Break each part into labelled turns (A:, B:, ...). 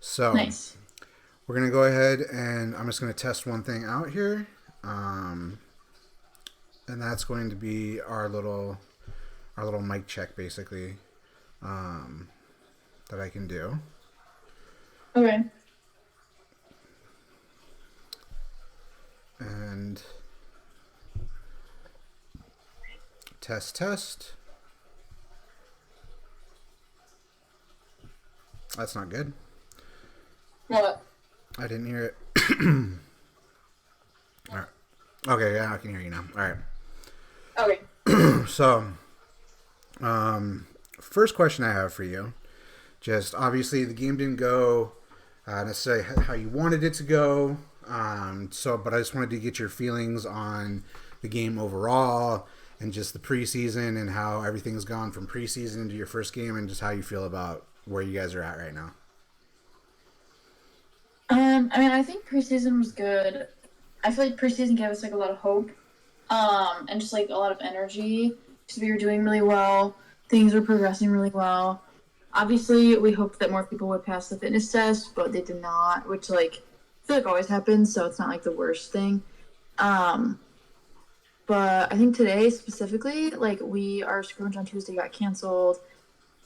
A: So
B: Nice.
A: we're gonna go ahead and I'm just gonna test one thing out here, um, and that's going to be our little mic check, basically, um, that I can do.
B: Okay.
A: And test, test. That's not good.
B: What?
A: I didn't hear it. All right. Okay, yeah, I can hear you now. All
B: Okay.
A: right. So, first question I have for you, just obviously the game didn't go necessarily how you wanted it to go. But I just wanted to get your feelings on the game overall and just the preseason and how everything's gone from preseason to your first game and just how you feel about where you guys are at right now.
B: I think preseason was good. I feel like preseason gave us like a lot of hope, and just like a lot of energy because we were doing really well. Things were progressing really well. Obviously, we hoped that more people would pass the fitness test, but they did not, which like I feel like always happens, so it's not like the worst thing. Um, but I think today specifically, like our scrimmage on Tuesday got canceled.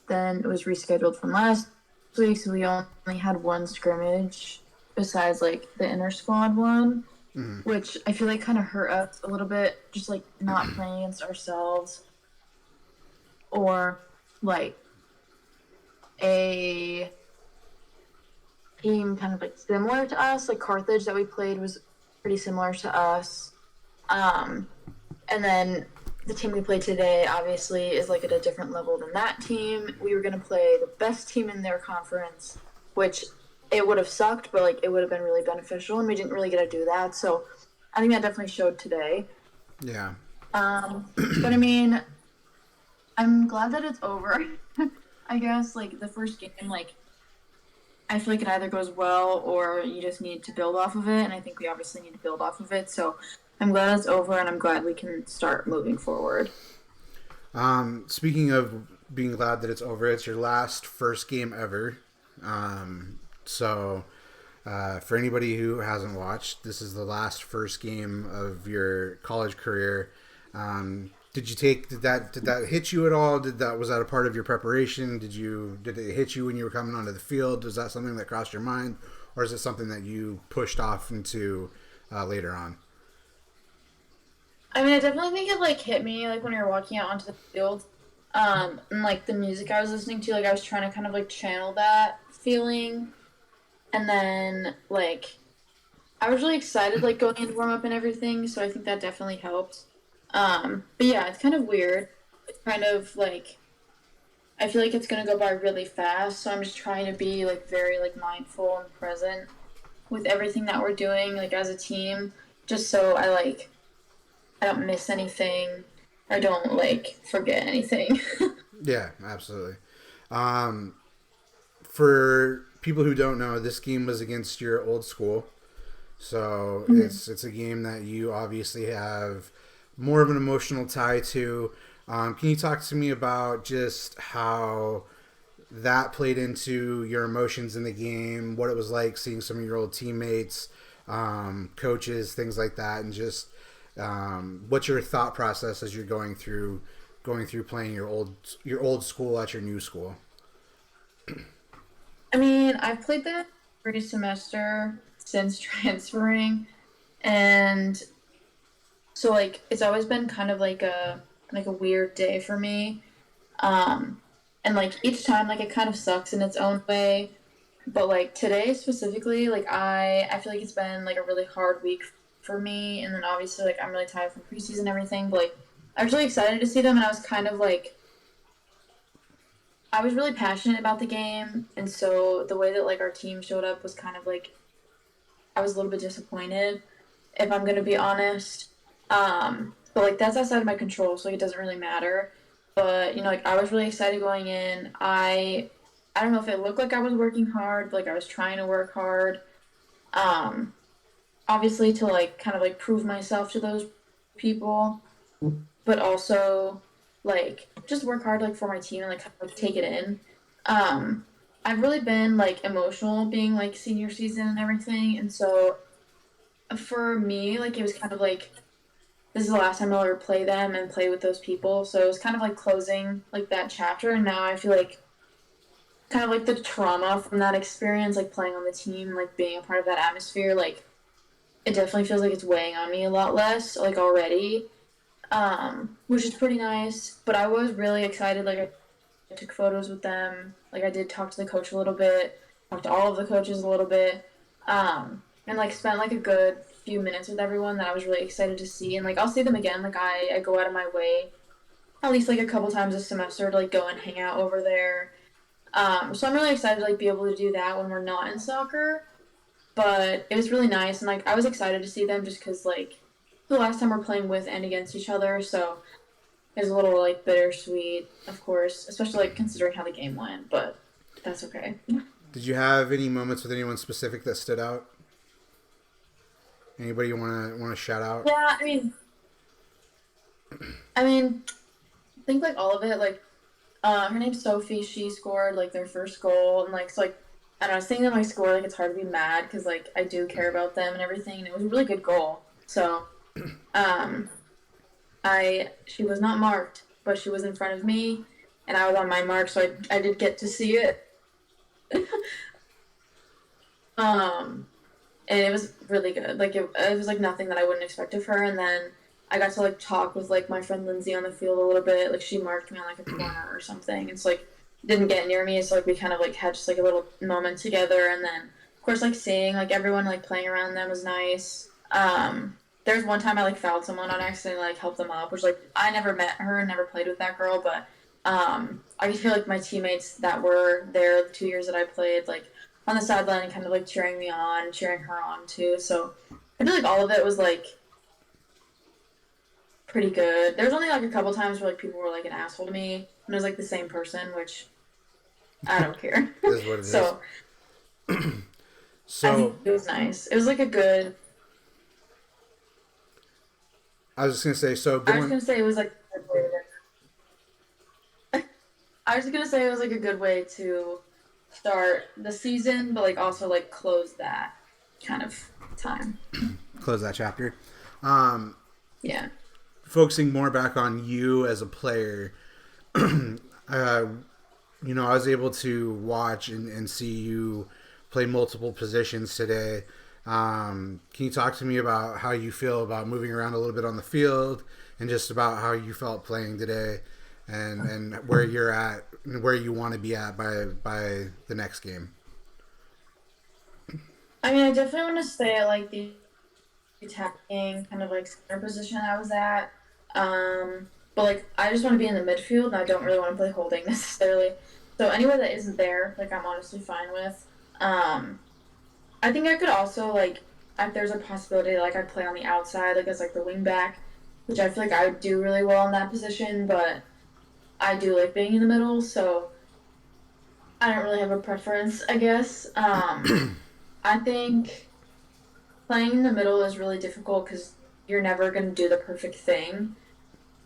B: Then it was rescheduled from last week, so we only had one scrimmage besides like the inter squad one,
A: Mm-hmm.
B: which I feel like kind of hurt us a little bit, just like not playing against ourselves or like a team kind of like similar to us. Like Carthage that we played was pretty similar to us. Um, and then the team we played today obviously is like at a different level than that team. We were going to play the best team in their conference, which it would have sucked, but like it would have been really beneficial, and we didn't really get to do that. So I think that definitely showed today.
A: Yeah.
B: But I mean, I'm glad that it's over. I guess like the first game, like I feel like it either goes well or you just need to build off of it, and I think we obviously need to build off of it. So I'm glad it's over, and I'm glad we can start moving forward.
A: Speaking of being glad that it's over, it's your last first game ever. For anybody who hasn't watched, this is the last first game of your college career. Did that hit you at all? Was that a part of your preparation? Did it hit you when you were coming onto the field? Was that something that crossed your mind, or is it something that you pushed off into later on?
B: I mean, I definitely think it like hit me like when we were walking out onto the field. And like the music I was listening to, like I was trying to kind of like channel that feeling. And then like I was really excited like going into warm up and everything, so I think that definitely helped. But yeah, it's kind of weird. It's kind of like I feel like it's gonna go by really fast, so I'm just trying to be like very like mindful and present with everything that we're doing, like as a team, just so I don't miss anything. I don't like forget anything.
A: Yeah, absolutely. Um, for people who don't know, this game was against your old school. So
B: Mhm.
A: it's a game that you obviously have more of an emotional tie to. Can you talk to me about just how that played into your emotions in the game, what it was like seeing some of your old teammates, coaches, things like that, and just what's your thought process as you're going through playing your old school at your new school?
B: I mean, I've played that every semester since transferring, and so like it's always been kind of like a weird day for me. Um, and like each time, like it kind of sucks in its own way. But like today specifically, like I feel like it's been like a really hard week for me, and then obviously like I'm really tired from preseason and everything. But like I was really excited to see them, and I was kind of like I was really passionate about the game, and so the way that like our team showed up was kind of like I was a little bit disappointed, if I'm gonna be honest. But like that's outside of my control, so like it doesn't really matter. But you know, like I was really excited going in. I don't know if it looked like I was working hard, but, like I was trying to work hard. Um, Obviously to like kind of like prove myself to those people, but also like just work hard like for my team and like kind of like take it in. Um, I've really been like emotional being like senior season and everything, and so for me, like it was kind of like this is the last time I'll ever play them and play with those people. So it was kind of like closing like that chapter, and now I feel like kind of like the trauma from that experience, like playing on the team, like being a part of that atmosphere, like it definitely feels like it's weighing on me a lot less, like already, which is pretty nice. But I was really excited. Like I took photos with them. Like I did talk to the coach a little bit, talked to all of the coaches a little bit, and like spent like a good few minutes with everyone that I was really excited to see. And like I'll see them again. Like I go out of my way at least like a couple times a semester to like go and hang out over there. So I'm really excited to like be able to do that when we're not in soccer. But it was really nice, and like I was excited to see them just because like the last time we're playing with and against each other, so it was a little like bittersweet, of course, especially like considering how the game went. But that's okay.
A: Did you have any moments with anyone specific that stood out? Anybody you want to shout out?
B: Yeah, I mean, I think like all of it. Like, her name's Sophie. She scored like their first goal, and like so like I don't know, seeing them like score, like it's hard to be mad because like I do care about them and everything, and it was a really good goal. So, um, I she was not marked, but she was in front of me, and I was on my mark, so I did get to see it. Um, and it was really good. Like it was like nothing that I wouldn't expect of her. And then I got to like talk with like my friend Lindsay on the field a little bit. Like she marked me on like a corner or something. It's like didn't get near me, so like we kind of like had just like a little moment together. And then of course like seeing like everyone like playing around them was nice. There's one time I like fouled someone on accident and like helped them up, which like I never met her and never played with that girl, but I feel like my teammates that were there the 2 years that I played like on the sideline kind of like cheering me on, cheering her on too. So I feel like all of it was like pretty good. There was only like a couple times where like people were like an asshole to me, and it was like the same person, which I don't care.
A: It is what it is.
B: So I
A: So
B: think it was nice. It was like a good.
A: I was just gonna say, so
B: I was
A: going.
B: gonna say it was like. A good way I was gonna say it was like a good way to start the season, but like also like close that kind of time.
A: Close that chapter. Um,
B: Yeah.
A: Focusing more back on you as a player, uh, I was able to watch and see you play multiple positions today. Can you talk to me about how you feel about moving around a little bit on the field and just about how you felt playing today and where you're at and where you want to be at by the next game?
B: I mean, I definitely want to stay at like the attacking kind of like center position I was at. But like I just want to be in the midfield, and I don't really want to play holding necessarily. So anywhere that isn't there, like I'm honestly fine with. Um, I think I could also like if there's a possibility like I play on the outside, like as like the wing back, which I feel like I would do really well in that position. But I do like being in the middle, so I don't really have a preference, I guess. I think playing in the middle is really difficult because you're never going to do the perfect thing.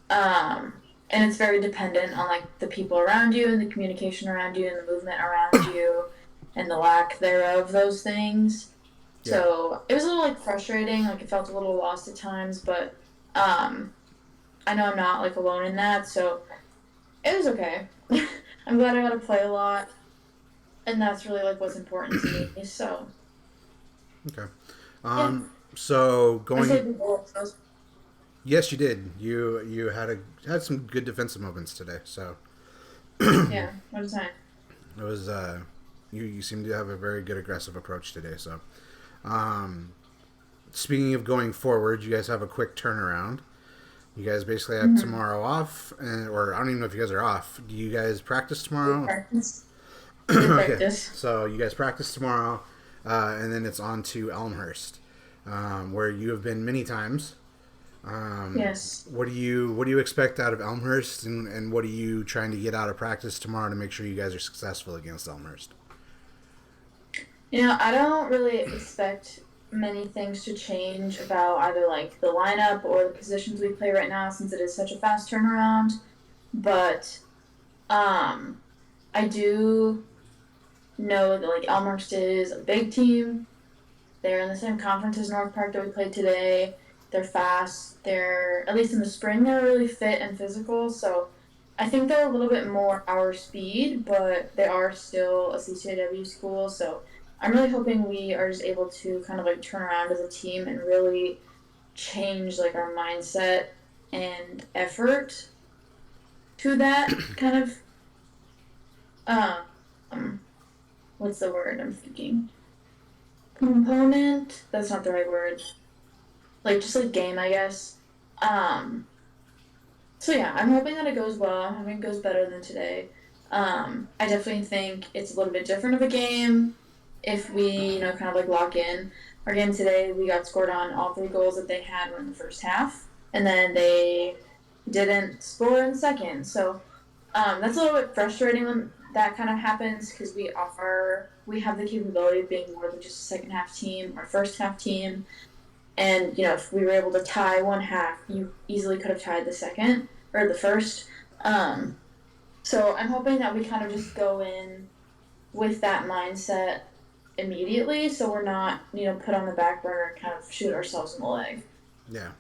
B: Um, and it's very dependent on like the people around you and the communication around you and the movement around you and the lack thereof those things.
A: Yeah.
B: So it was a little like frustrating, like it felt a little lost at times, but um, I know I'm not like alone in that, so it was okay. I'm glad I got to play a lot, and that's really like what's important to me. So
A: Okay.
B: yeah,
A: So
B: I saved
A: going.
B: the goal. So
A: Yes, you did. You had some good defensive moments today. So
B: yeah, what a time.
A: it was you seem to have a very good aggressive approach today. So um, speaking of going forward, you guys have a quick turnaround. You guys basically have
B: Mm-hmm.
A: tomorrow off, or I don't even know if you guys are off. Do you guys practice
B: We
A: tomorrow?
B: practice. We
A: Okay,
B: practice.
A: so you guys practice tomorrow, and then it's on to Elmhurst, where you have been many times.
B: Yes.
A: What do you expect out of Elmhurst, and what are you trying to get out of practice tomorrow to make sure you guys are successful against Elmhurst?
B: I don't really expect many things to change about either like the lineup or the positions we play right now since it is such a fast turnaround. But um I do know that like Elmhurst is a big team. They're in the same conference as North Park that we played today. They're fast. They're, at least in the spring, they're really fit and physical. So I think they're a little bit more our speed, but they are still a CCIW school. So I'm really hoping we are just able to kind of like turn around as a team and really change like our mindset and effort to that kind of um what's the word I'm thinking? Component? That's not the right word. Like just like game, I guess. Um so yeah, I'm hoping that it goes well. I'm hoping it goes better than today. I definitely think it's a little bit different of a game if we, kind of like lock in. Our game today, we got scored on. All three goals that they had were in the first half, and then they didn't score in the second. So that's a little bit frustrating when that kind of happens because we have the capability of being more than just a second half team or first half team. And if we were able to tie one half, you easily could have tied the second or the first. Um, so I'm hoping that we kind of just go in with that mindset immediately, so we're not put on the back burner and kind of shoot ourselves in the leg.
A: Yeah.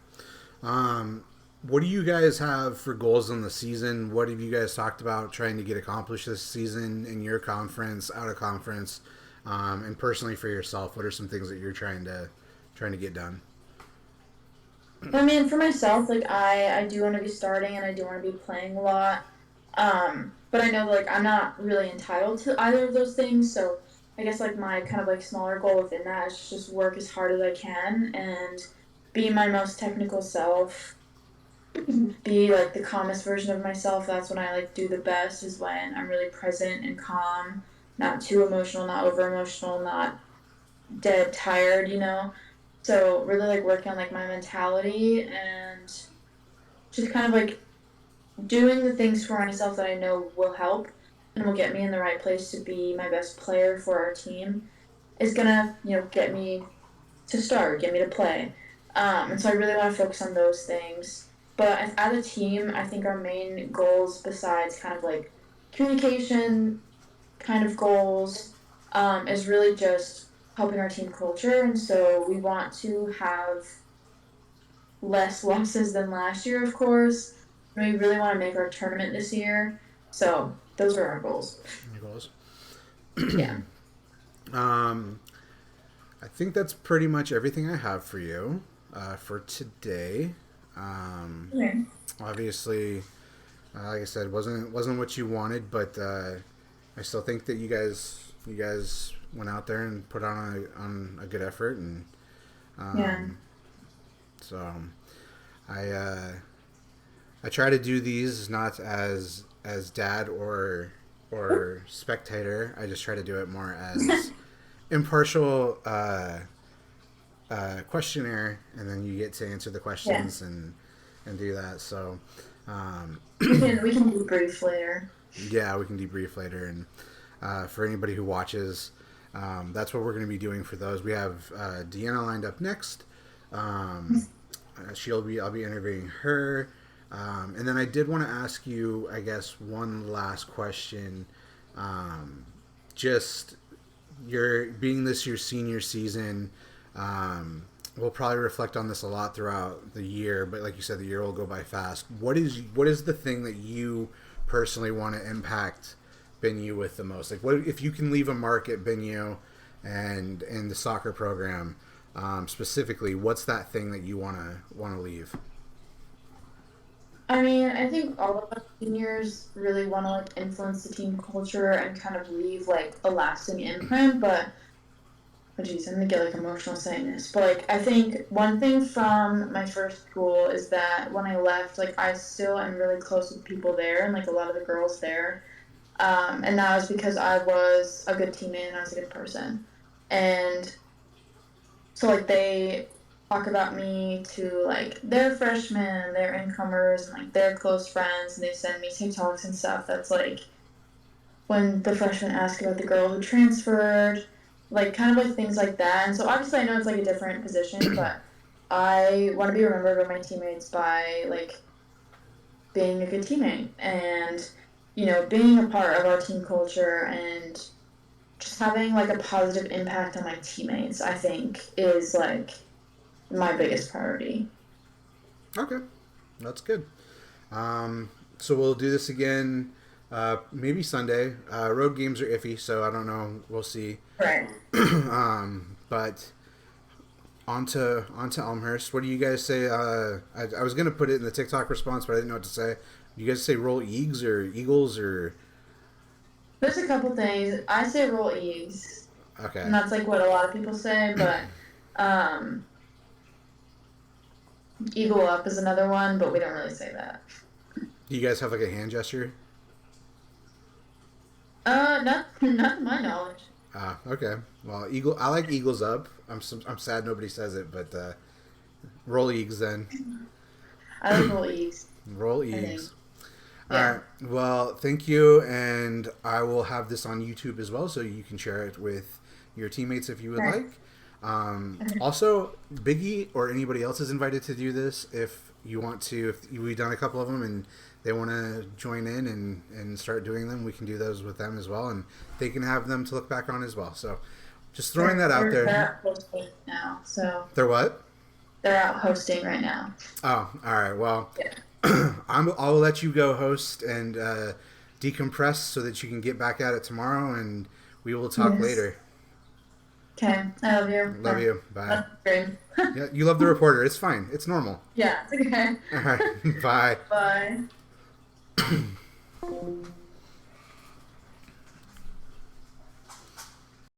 A: What do you guys have for goals in the season? What have you guys talked about trying to get accomplished this season in your conference, out of conference, and personally for yourself? What are some things that you're trying to get done?
B: I mean, for myself, like I do want to be starting and I do want to be playing a lot. But I know like I'm not really entitled to either of those things, so I guess like my kind of like smaller goal within that is just work as hard as I can and be my most technical self, be like the calmest version of myself. That's when I like do the best is when I'm really present and calm, not too emotional, not over emotional, not dead tired. So really like working on like my mentality and just kind of like doing the things for myself that I know will help and will get me in the right place to be my best player for our team is gonna, get me to start, get me to play. And so I really want to focus on those things. But as a team, I think our main goals, besides kind of like communication kind of goals, is really just helping our team culture. And so we want to have less losses than last year, of course. We really want to make our tournament this year. So those are our goals.
A: Your goals.
B: Yeah.
A: Um, I think that's pretty much everything I have for you for today. Um,
B: Okay.
A: Obviously, like I said, wasn't what you wanted, but I still think that you guys went out there and put on a good effort, and
B: Yeah.
A: um, so I I try to do these not as dad or spectator. I just try to do it more as impartial questionnaire, and then you get to answer the
B: Yeah.
A: questions and do that. So um,
B: We can debrief later.
A: yeah, we can debrief later. And for anybody who watches, that's what we're going to be doing for those. We have Deanna lined up next. Um, I'll be interviewing her. And then I did want to ask you, I guess, one last question. Um, just your being this your senior season, we'll probably reflect on this a lot throughout the year. But like you said, the year will go by fast. What is the thing that you personally want to impact Benyu with the most? Like, what if you can leave a mark at Benyu and in the soccer program specifically? What's that thing that you want to leave?
B: I mean, I think all of us seniors really want to like influence the team culture and kind of leave like a lasting imprint. But oh geez, I'm gonna get like emotional saying this. But like I think one thing from my first school is that when I left, like I still am really close with people there and like a lot of the girls there. And that was because I was a good teammate and I was a good person. And so like they talk about me to like their freshmen, their incomers, and like their close friends, and they send me TikToks and stuff. That's like when the freshmen ask about the girl who transferred, like kind of like things like that. And so obviously I know it's like a different position, but I want to be remembered by my teammates by like being a good teammate and being a part of our team culture and just having like a positive impact on my teammates, I think, is like my biggest priority.
A: Okay, that's good. So we'll do this again, maybe Sunday. Road games are iffy, so I don't know. We'll see.
B: Right.
A: But onto Elmhurst. What do you guys say? I was gonna put it in the TikTok response, but I didn't know what to say. Do you guys say roll Eags or Eagles or?
B: There's a couple things. I say roll E's.
A: Okay.
B: And that's like what a lot of people say, but Eagle up is another one, but we don't really say that.
A: Do you guys have like a hand gesture?
B: Not to my knowledge.
A: Okay. Well, Eagle. I like Eagles up. I'm sad nobody says it, but roll Eags then.
B: I like roll E's.
A: Roll
B: I think.
A: Eags. All
B: Yeah.
A: right. Well, thank you, and I will have this on YouTube as well, so you can share it with your teammates if you would
B: Right.
A: like. Also, Biggie or anybody else is invited to do this if you want to. If we've done a couple of them and they want to join in and start doing them, we can do those with them as well, and they can have them to look back on as well. So, just throwing that out
B: They're
A: there.
B: out hosting now, so
A: They're what?
B: they're out hosting right now.
A: Oh, all right. Well,
B: Yeah.
A: I'll let you go host and decompress so that you can get back at it tomorrow, and we will talk
B: Yes.
A: later.
B: Okay, I love you.
A: Love you. Bye.
B: That's great.
A: Yeah, you love the reporter. It's fine. It's normal.
B: Yeah, it's okay.
A: All right. Bye.
B: Bye.